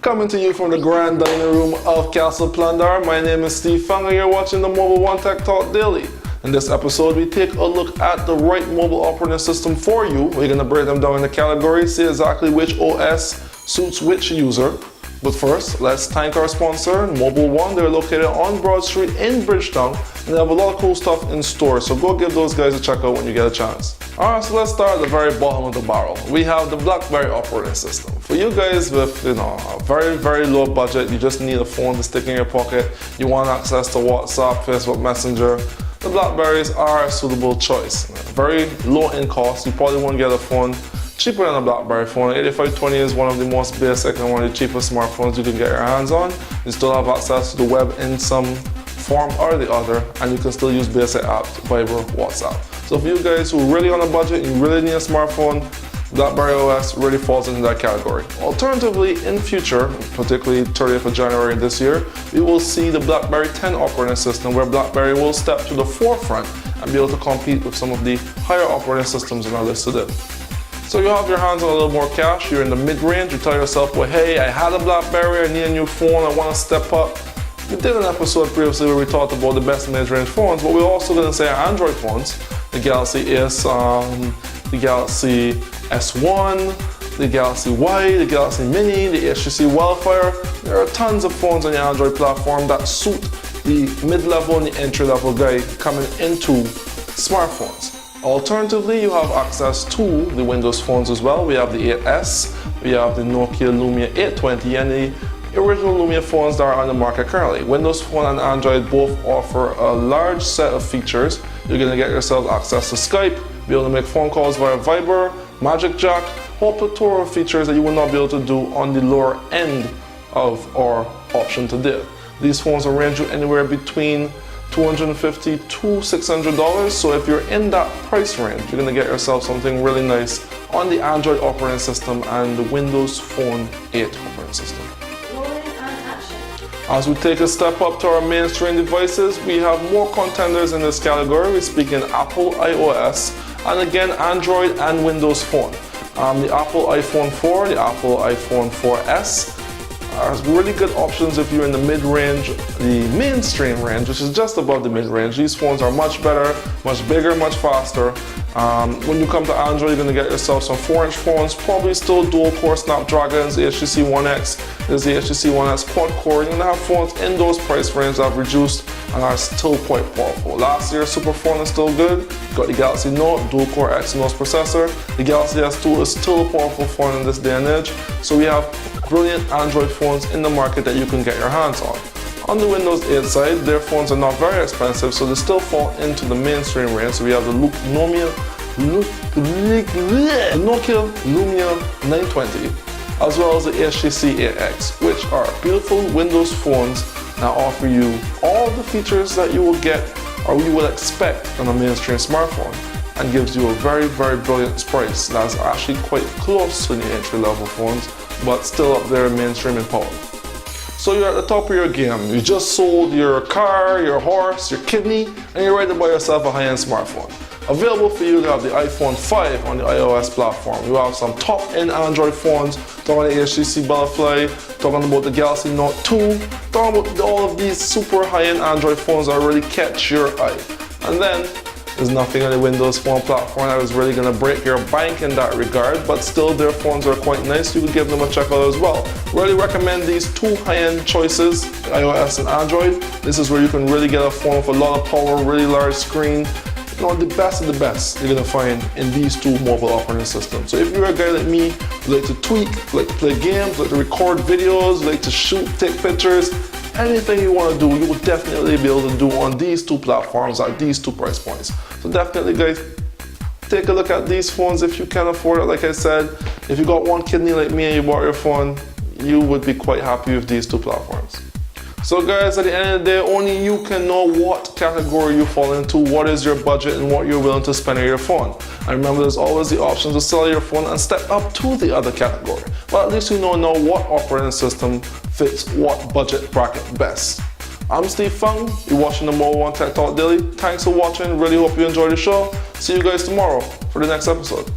Coming to you from the grand dining room of Castle Plunder, my name is Steve Fung and you're watching the Mobile One Tech Talk Daily. In this episode, we take a look at the right mobile operating system for you. We're going to break them down in the categories, see exactly which OS suits which user. But first, let's thank our sponsor, Mobile One. They're located on Broad Street in Bridgetown, and they have a lot of cool stuff in store, so go give those guys a check out when you get a chance. Alright, so let's start at the very bottom of the barrel. We have the BlackBerry operating system. For you guys with, a very low budget, you just need a phone to stick in your pocket, you want access to WhatsApp, Facebook Messenger, the BlackBerries are a suitable choice. Very low in cost, you probably won't get a phone cheaper than a BlackBerry phone. 8520 is one of the most basic and one of the cheapest smartphones you can get your hands on. You still have access to the web in some form or the other, and you can still use basic apps, Viber, WhatsApp. So for you guys who are really on a budget and you really need a smartphone, BlackBerry OS really falls into that category. Alternatively, in future, particularly 30th of January this year, we will see the BlackBerry 10 operating system where BlackBerry will step to the forefront and be able to compete with some of the higher operating systems in our list today. So you have your hands on a little more cash, you're in the mid-range, you tell yourself, well, hey, I had a BlackBerry, I need a new phone, I want to step up. We did an episode previously where we talked about the best mid-range phones, but we're also going to say Android phones, the Galaxy S, the Galaxy S1, the Galaxy Y, the Galaxy Mini, the HTC Wildfire. There are tons of phones on the Android platform that suit the mid-level and the entry-level guy coming into smartphones. Alternatively, you have access to the Windows phones as well. We have the 8S, we have the Nokia Lumia 820, and the original Lumia phones that are on the market currently. Windows Phone and Android both offer a large set of features. You're going to get yourself access to Skype, be able to make phone calls via Viber, Magic Jack, whole plethora of features that you will not be able to do on the lower end of our option today. These phones will range you anywhere between $250 to $600, so if you're in that price range, you're going to get yourself something really nice on the Android operating system and the Windows Phone 8 operating system. As we take a step up to our mainstream devices, we have more contenders in this category. We're speaking Apple iOS, and again Android and Windows Phone. The Apple iPhone 4, the Apple iPhone 4S, are really good options if you're in the mid-range, the mainstream range, which is just above the mid-range. These phones are much better, much bigger, much faster. When you come to Android, you're going to get yourself some 4-inch phones, probably still dual-core Snapdragons. The HTC One X is the HTC One X quad-core. You're going to have phones in those price ranges that have reduced and are still quite powerful. Last year's super phone is still good. You've got the Galaxy Note, dual-core Exynos processor. The Galaxy S2 is still a powerful phone in this day and age. So we have brilliant Android phones in the market that you can get your hands on. On the Windows 8 side, their phones are not very expensive, so they still fall into the mainstream range. So we have the Nokia Lumia 920, as well as the HTC 8X, which are beautiful Windows phones that offer you all the features that you will get or you will expect on a mainstream smartphone, and gives you a very brilliant price that's actually quite close to the entry-level phones, but still up there mainstream in power. So you're at the top of your game. You just sold your car, your horse, your kidney, and you're ready to buy yourself a high-end smartphone. Available for you, you have the iPhone 5 on the iOS platform. You have some top-end Android phones, talking about the HTC Butterfly, talking about the Galaxy Note 2, talking about all of these super high-end Android phones that really catch your eye. And then there's nothing on the Windows Phone platform that is really going to break your bank in that regard, but still their phones are quite nice. You can give them a check out as well. Really recommend these two high-end choices, iOS and Android. This is where you can really get a phone with a lot of power, really large screen. The best of the best you're going to find in these two mobile operating systems. So if you're a guy like me who like to tweak, like to play games, like to record videos, like to shoot, take pictures, anything you want to do, you will definitely be able to do on these two platforms at these two price points. So definitely, guys, take a look at these phones if you can afford it. Like I said, if you got one kidney like me and you bought your phone, you would be quite happy with these two platforms. So guys, at the end of the day, only you can know what category you fall into, what is your budget, and what you're willing to spend on your phone. And remember, there's always the option to sell your phone and step up to the other category. But at least you know now what operating system fits what budget bracket best. I'm Steve Fung, you're watching the Mobile One Tech Talk Daily. Thanks for watching, really hope you enjoyed the show. See you guys tomorrow for the next episode.